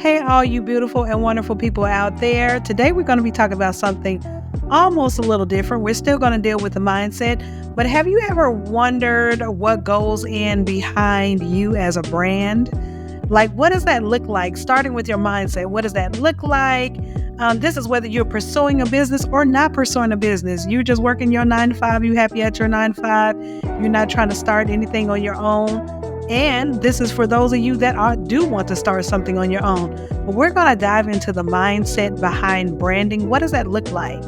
Hey, all you beautiful and wonderful people out there. Today, we're going to be talking about something almost a little different. We're still going to deal with the mindset, but have you ever wondered what goes in behind you as a brand? Like, what does that look like? Starting with your mindset, what does that look like? This is whether you're pursuing a business or not pursuing a business. You're just working your 9 to 5. You happy at your 9 to 5. You're not trying to start anything on your own. And this is for those of you that do want to start something on your own. But we're going to dive into the mindset behind branding. What does that look like?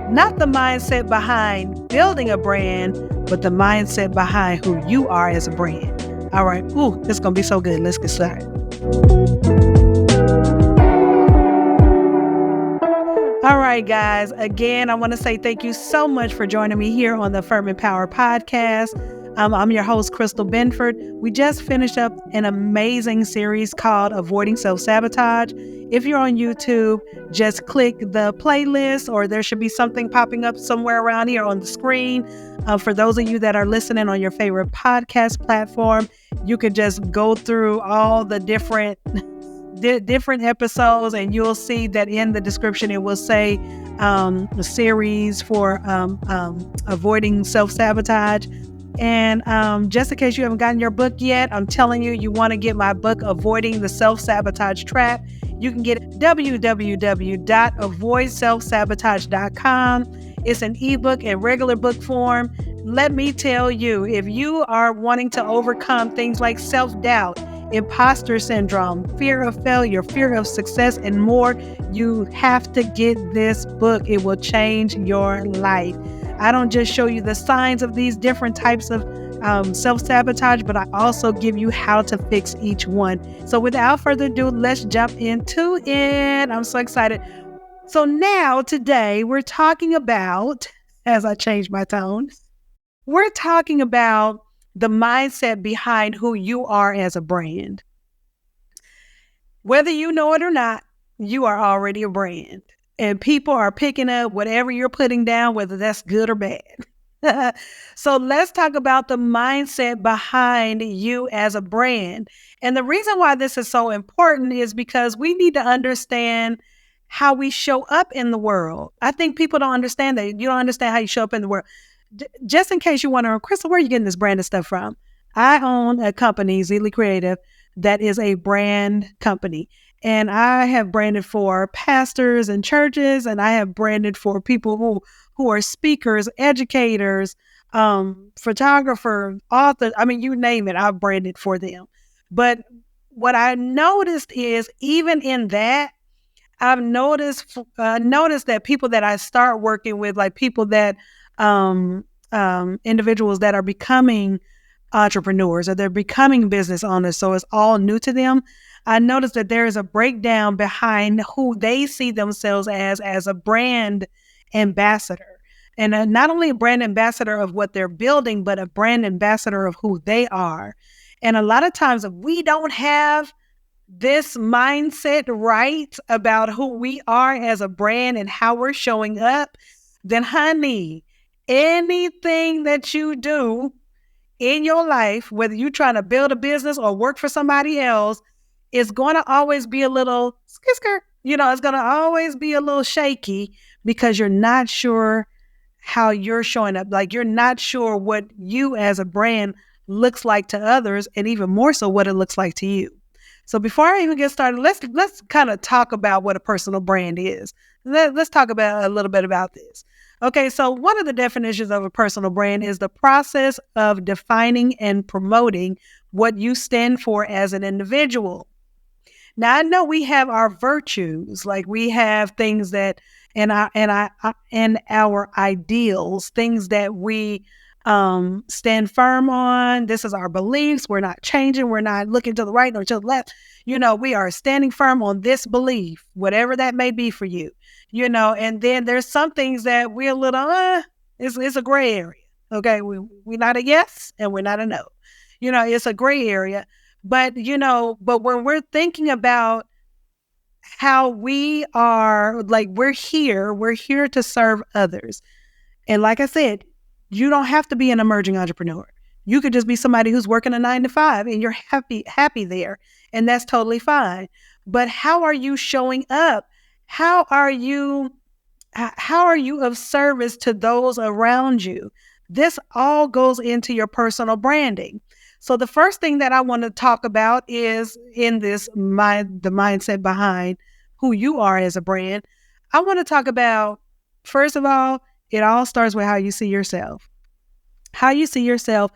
Not the mindset behind building a brand, but the mindset behind who you are as a brand. All right. Ooh, this is going to be so good. Let's get started. All right, guys. Again, I want to say thank you so much for joining me here on the Affirming podcast. I'm your host, Crystal Benford. We just finished up an amazing series called Avoiding Self-Sabotage. If you're on YouTube, just click the playlist, or there should be something popping up somewhere around here on the screen. For those of you that are listening on your favorite podcast platform, you could just go through all the different episodes, and you'll see that in the description it will say the series for Avoiding Self-Sabotage. And just in case you haven't gotten your book yet, I'm telling you, you want to get my book, Avoiding the Self-Sabotage Trap. You can get it at www.avoidselfsabotage.com. It's an ebook in regular book form. Let me tell you, if you are wanting to overcome things like self-doubt, imposter syndrome, fear of failure, fear of success, and more, you have to get this book. It will change your life. I don't just show you the signs of these different types of self-sabotage, but I also give you how to fix each one. So without further ado, let's jump into it. I'm so excited. So now, today, we're talking about, as I change my tone, we're talking about the mindset behind who you are as a brand. Whether you know it or not, you are already a brand. And people are picking up whatever you're putting down, whether that's good or bad. So let's talk about the mindset behind you as a brand. And the reason why this is so important is because we need to understand how we show up in the world. I think people don't understand that. You don't understand how you show up in the world. Just in case you wonder, Crystal, where are you getting this branded stuff from? I own a company, Zeely Creative, that is a brand company. And I have branded for pastors and churches, and I have branded for people who are speakers, educators, photographers, authors. I mean, you name it, I've branded for them. But what I noticed is, even in that, I've noticed that people that I start working with, like people that individuals that are becoming entrepreneurs, or they're becoming business owners, so it's all new to them. I noticed that there is a breakdown behind who they see themselves as a brand ambassador. And not only a brand ambassador of what they're building, but a brand ambassador of who they are. And a lot of times, if we don't have this mindset right about who we are as a brand and how we're showing up, then honey, anything that you do in your life, whether you're trying to build a business or work for somebody else, is going to always be a little skisker. It's going to always be a little shaky, because you're not sure how you're showing up. Like, you're not sure what you as a brand looks like to others, and even more so what it looks like to you. So before I even get started, let's kind of talk about what a personal brand is. Let's talk about a little bit about this. Okay, so one of the definitions of a personal brand is the process of defining and promoting what you stand for as an individual. Now, I know we have our virtues, like we have things that, and our ideals, things that we stand firm on. This is our beliefs. We're not changing. We're not looking to the right or to the left. We are standing firm on this belief, whatever that may be for you. And then there's some things that we're a little, it's a gray area. Okay. We're not a yes and we're not a no. It's a gray area. But when we're thinking about how we are, like, we're here to serve others. And like I said, you don't have to be an emerging entrepreneur. You could just be somebody who's working a 9 to 5 and you're happy there. And that's totally fine. But how are you showing up? How are you of service to those around you? This all goes into your personal branding. So the first thing that I want to talk about is in this the mindset behind who you are as a brand. I want to talk about, first of all, it all starts with how you see yourself. How you see yourself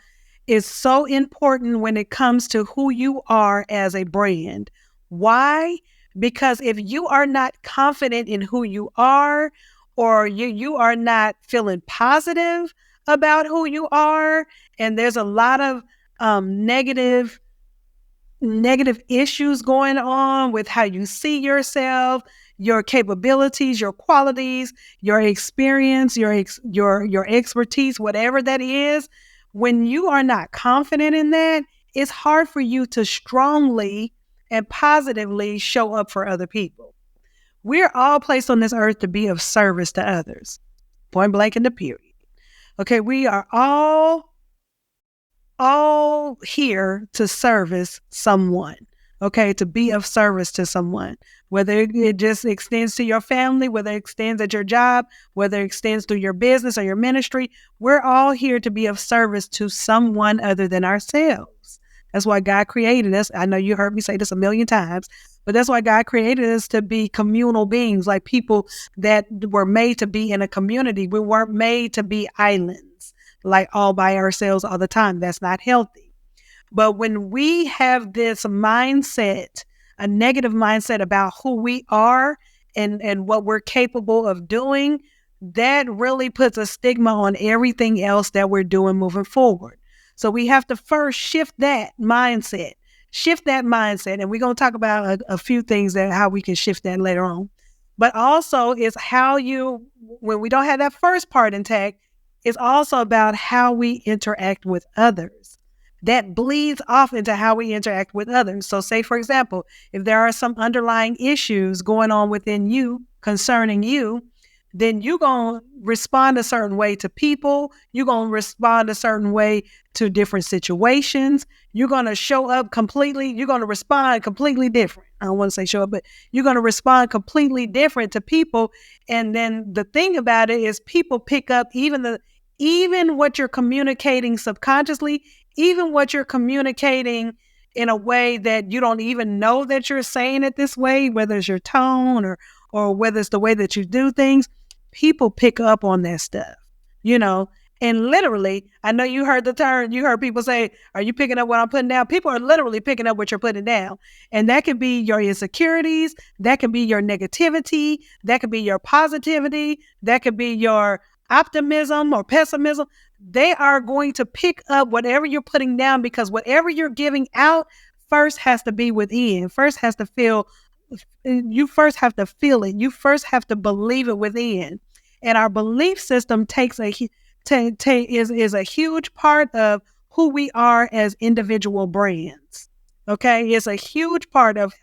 is so important when it comes to who you are as a brand. Why? Because if you are not confident in who you are, or you are not feeling positive about who you are, and there's a lot of negative issues going on with how you see yourself, your capabilities, your qualities, your experience, your expertise, whatever that is. When you are not confident in that, it's hard for you to strongly and positively show up for other people. We're all placed on this earth to be of service to others. Point blank in the period. Okay, we are all here to service someone, okay, to be of service to someone, whether it just extends to your family, whether it extends at your job, whether it extends through your business or your ministry. We're all here to be of service to someone other than ourselves. That's why God created us. I know you heard me say this a million times, but that's why God created us to be communal beings, like people that were made to be in a community. We weren't made to be islands, like all by ourselves all the time. That's not healthy. But when we have this mindset, a negative mindset about who we are and what we're capable of doing, that really puts a stigma on everything else that we're doing moving forward. So we have to first shift that mindset. And we're going to talk about a few things that how we can shift that later on. But also is how when we don't have that first part intact, it's also about how we interact with others. That bleeds off into how we interact with others. So say, for example, if there are some underlying issues going on within you concerning you, then you're going to respond a certain way to people. You're going to respond a certain way to different situations. You're going to show up completely. You're going to respond completely different. I don't want to say show up, but you're going to respond completely different to people. And then the thing about it is people pick up even what you're communicating subconsciously, even what you're communicating in a way that you don't even know that you're saying it this way, whether it's your tone or whether it's the way that you do things. People pick up on that stuff, and literally, I know you heard the term, you heard people say, are you picking up what I'm putting down? People are literally picking up what you're putting down. And that can be your insecurities. That can be your negativity. That can be your positivity. That could be your optimism or pessimism. They are going to pick up whatever you're putting down, because whatever you're giving out first has to be within, first has to feel. You first have to feel it. You first have to believe it within. And our belief system is a huge part of who we are as individual brands. Okay, it's a huge part of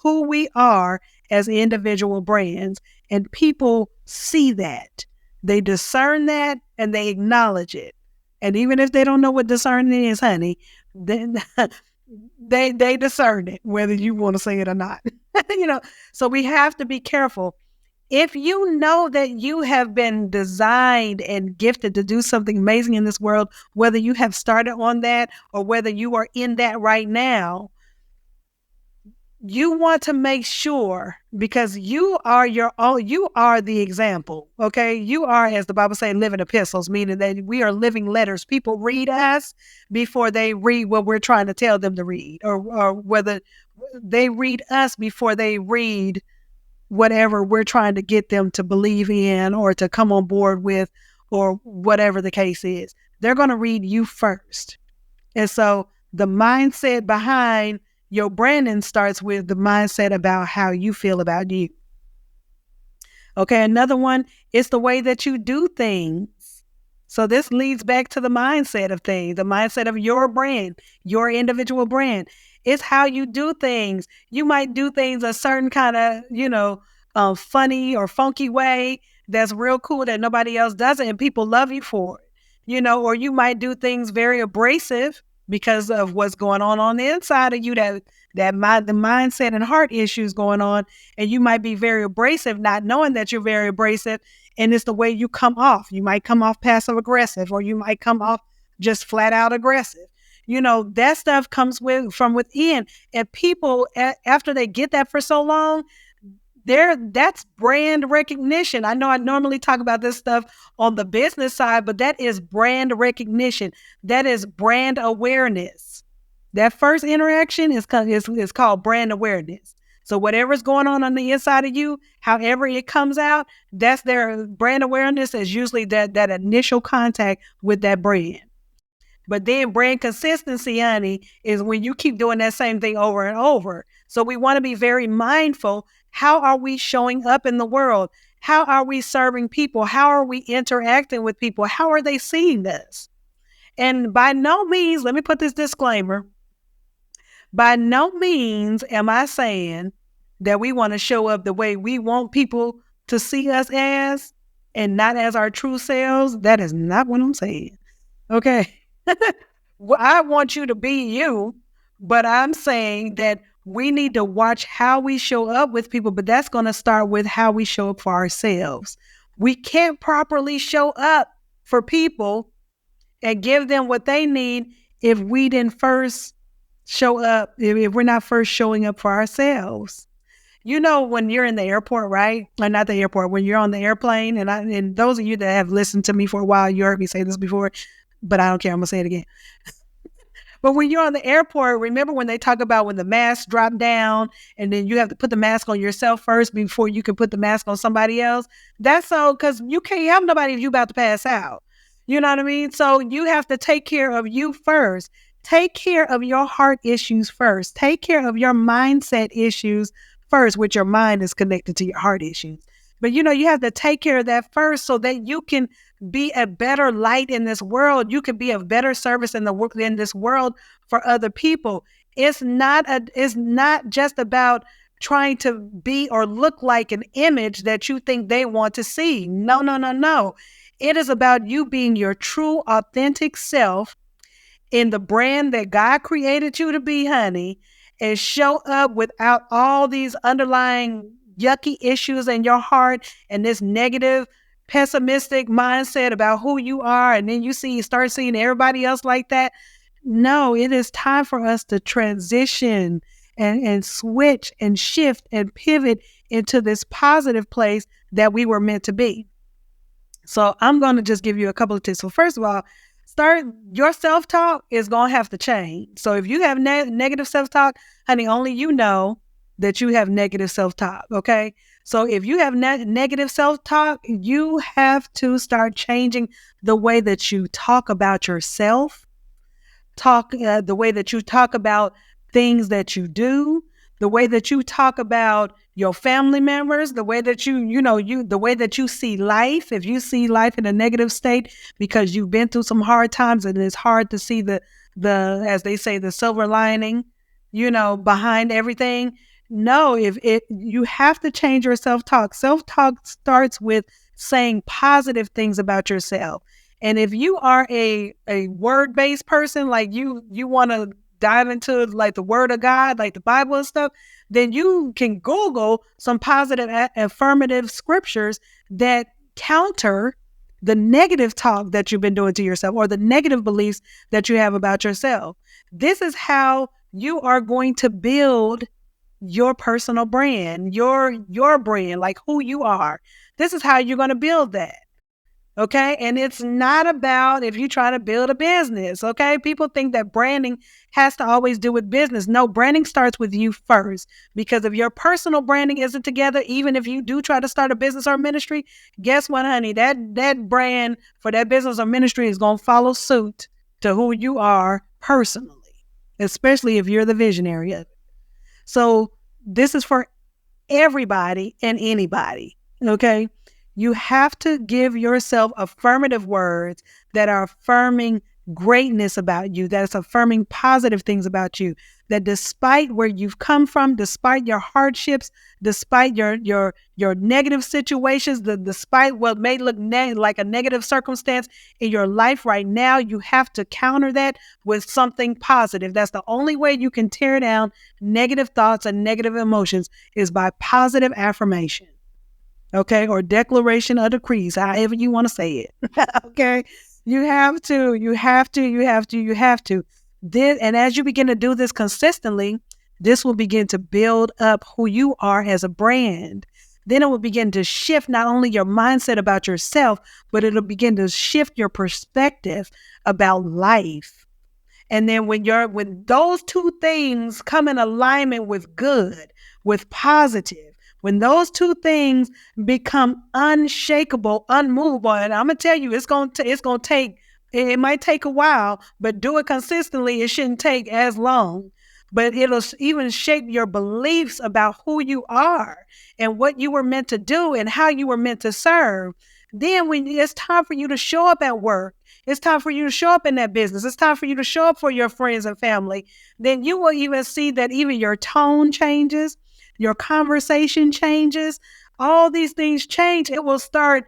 who we are as individual brands, and people see that, they discern that, and they acknowledge it. And even if they don't know what discerning is, honey, then they discern it, whether you want to say it or not. So we have to be careful. If you know that you have been designed and gifted to do something amazing in this world, whether you have started on that or whether you are in that right now, you want to make sure, because you are the example, okay? You are, as the Bible says, living epistles, meaning that we are living letters. People read us before they read what we're trying to tell them to read, or whether they read us before they read whatever we're trying to get them to believe in or to come on board with, or whatever the case is. They're going to read you first. And so the mindset behind your branding starts with the mindset about how you feel about you. Okay, another one is the way that you do things. So this leads back to the mindset of things, the mindset of your brand, your individual brand. It's how you do things. You might do things a certain kind of, funny or funky way that's real cool that nobody else does it, and people love you for it. or you might do things very abrasive because of what's going on the inside of you, the mindset and heart issues going on. And you might be very abrasive, not knowing that you're very abrasive. And it's the way you come off. You might come off passive aggressive, or you might come off just flat out aggressive. That stuff comes from within. And people, after they get that for so long, that's brand recognition. I know I normally talk about this stuff on the business side, but that is brand recognition. That is brand awareness. That first interaction is called brand awareness. So whatever's going on the inside of you, however it comes out, that's their brand awareness, is usually that initial contact with that brand. But then brand consistency, honey, is when you keep doing that same thing over and over. So we want to be very mindful. How are we showing up in the world? How are we serving people? How are we interacting with people? How are they seeing this? And by no means, let me put this disclaimer, by no means am I saying that we want to show up the way we want people to see us as, and not as our true selves. That is not what I'm saying. Okay. Well, I want you to be you, but I'm saying that we need to watch how we show up with people, but that's going to start with how we show up for ourselves. We can't properly show up for people and give them what they need if we didn't first show up, if we're not first showing up for ourselves. When you're in the airport, right? Or not the airport, when you're on the airplane, and those of you that have listened to me for a while, you heard me say this before, but I don't care. I'm going to say it again. But when you're on the airport, remember when they talk about when the masks drop down and then you have to put the mask on yourself first before you can put the mask on somebody else? That's so, because you can't help nobody if you're about to pass out. You know what I mean? So you have to take care of you first. Take care of your heart issues first. Take care of your mindset issues first, which your mind is connected to your heart issues. But you have to take care of that first so that you can be a better light in this world. You can be of better service in this world for other people. It's not just about trying to be or look like an image that you think they want to see. No, no, no, no. It is about you being your true, authentic self in the brand that God created you to be, honey, and show up without all these underlying yucky issues in your heart and this negative, pessimistic mindset about who you are. And then you start seeing everybody else like that. No, it is time for us to transition and switch and shift and pivot into this positive place that we were meant to be. So I'm going to just give you a couple of tips. So first of all, your self-talk is going to have to change. So if you have negative self-talk, honey, only you know that you have negative self-talk, okay? So if you have negative self-talk, you have to start changing the way that you talk about yourself, the way that you talk about things that you do, the way that you talk about your family members, the way that the way that you see life. If you see life in a negative state because you've been through some hard times and it's hard to see the as they say, the silver lining, behind everything. No, you have to change your self-talk. Self-talk starts with saying positive things about yourself. And if you are a word-based person, like you want to dive into like the word of God, like the Bible and stuff, then you can Google some positive affirmative scriptures that counter the negative talk that you've been doing to yourself or the negative beliefs that you have about yourself. This is how you are going to build your personal brand, your brand, like who you are. This is how you're going to build that. Okay. And it's not about if you try to build a business. Okay. People think that branding has to always do with business. No, branding starts with you first, because if your personal branding isn't together, even if you do try to start a business or ministry, guess what, honey? That brand for that business or ministry is going to follow suit to who you are personally, especially if you're the visionary of it. So this is for everybody and anybody. Okay. You have to give yourself affirmative words that are affirming greatness about you, that's affirming positive things about you, that despite where you've come from, despite your hardships, despite your negative situations, despite what may look like a negative circumstance in your life right now, you have to counter that with something positive. That's the only way you can tear down negative thoughts and negative emotions, is by positive affirmation. Okay, or declaration of decrees, however you want to say it. Okay, you have to. And as you begin to do this consistently, this will begin to build up who you are as a brand. Then it will begin to shift not only your mindset about yourself, but it'll begin to shift your perspective about life. And then when those two things come in alignment with good, with positive, when those two things become unshakable, unmovable, and I'm gonna tell you, it's gonna take. It might take a while, but do it consistently. It shouldn't take as long. But it'll even shape your beliefs about who you are and what you were meant to do and how you were meant to serve. Then when it's time for you to show up at work, it's time for you to show up in that business, it's time for you to show up for your friends and family, then you will even see that even your tone changes, your conversation changes, all these things change. It will start,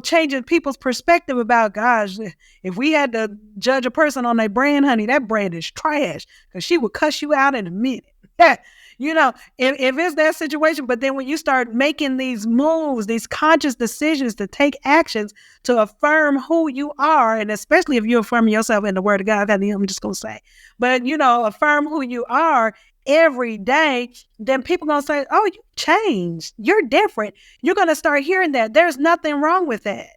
changing people's perspective about, gosh, if we had to judge a person on their brand, honey, that brand is trash, because she would cuss you out in a minute. If it's that situation, but then when you start making these moves, these conscious decisions to take actions to affirm who you are, and especially if you affirm yourself in the word of God, I'm just going to say, but affirm who you are every day, then people going to say, oh, you changed, you're different. You're going to start hearing that. There's nothing wrong with that.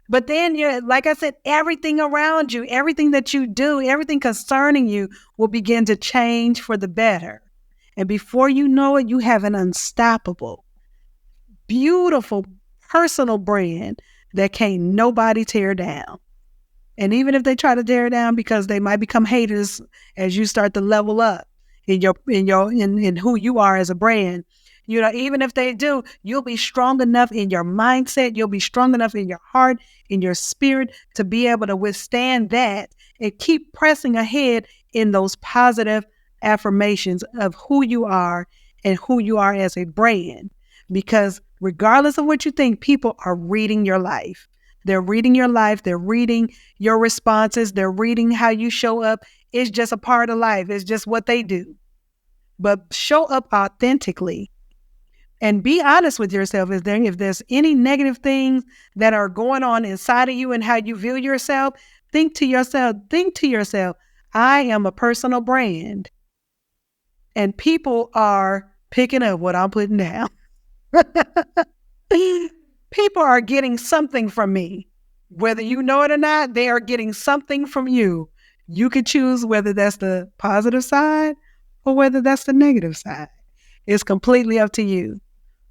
But then, like I said, everything around you, everything that you do, everything concerning you will begin to change for the better. And before you know it, you have an unstoppable, beautiful, personal brand that can't nobody tear down. And even if they try to tear it down, because they might become haters as you start to level up in who you are as a brand, even if they do, you'll be strong enough in your mindset, you'll be strong enough in your heart, in your spirit, to be able to withstand that and keep pressing ahead in those positive affirmations of who you are and who you are as a brand. Because regardless of what you think, people are reading your life. They're reading your life. They're reading your responses. They're reading how you show up. It's just a part of life. It's just what they do. But show up authentically and be honest with yourself. If there's any negative things that are going on inside of you and how you view yourself, think to yourself, I am a personal brand. And people are picking up what I'm putting down. People are getting something from me. Whether you know it or not, they are getting something from you. You can choose whether that's the positive side or whether that's the negative side. It's completely up to you.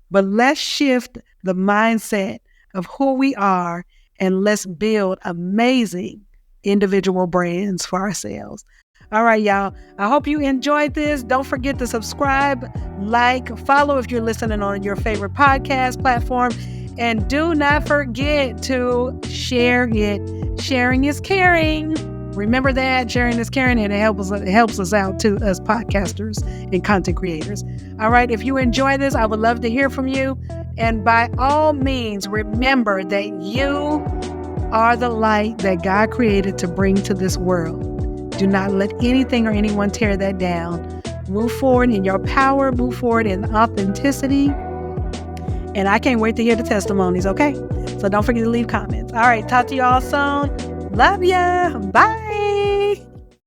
But let's shift the mindset of who we are and let's build amazing individual brands for ourselves. All right, y'all. I hope you enjoyed this. Don't forget to subscribe, like, follow if you're listening on your favorite podcast platform. And do not forget to share it. Sharing is caring. Remember that. Sharing is caring, and it helps us out too, as podcasters and content creators. All right. If you enjoy this, I would love to hear from you. And by all means, remember that you are the light that God created to bring to this world. Do not let anything or anyone tear that down. Move forward in your power. Move forward in authenticity. And I can't wait to hear the testimonies, okay? So don't forget to leave comments. All right, talk to you all soon. Love ya. Bye.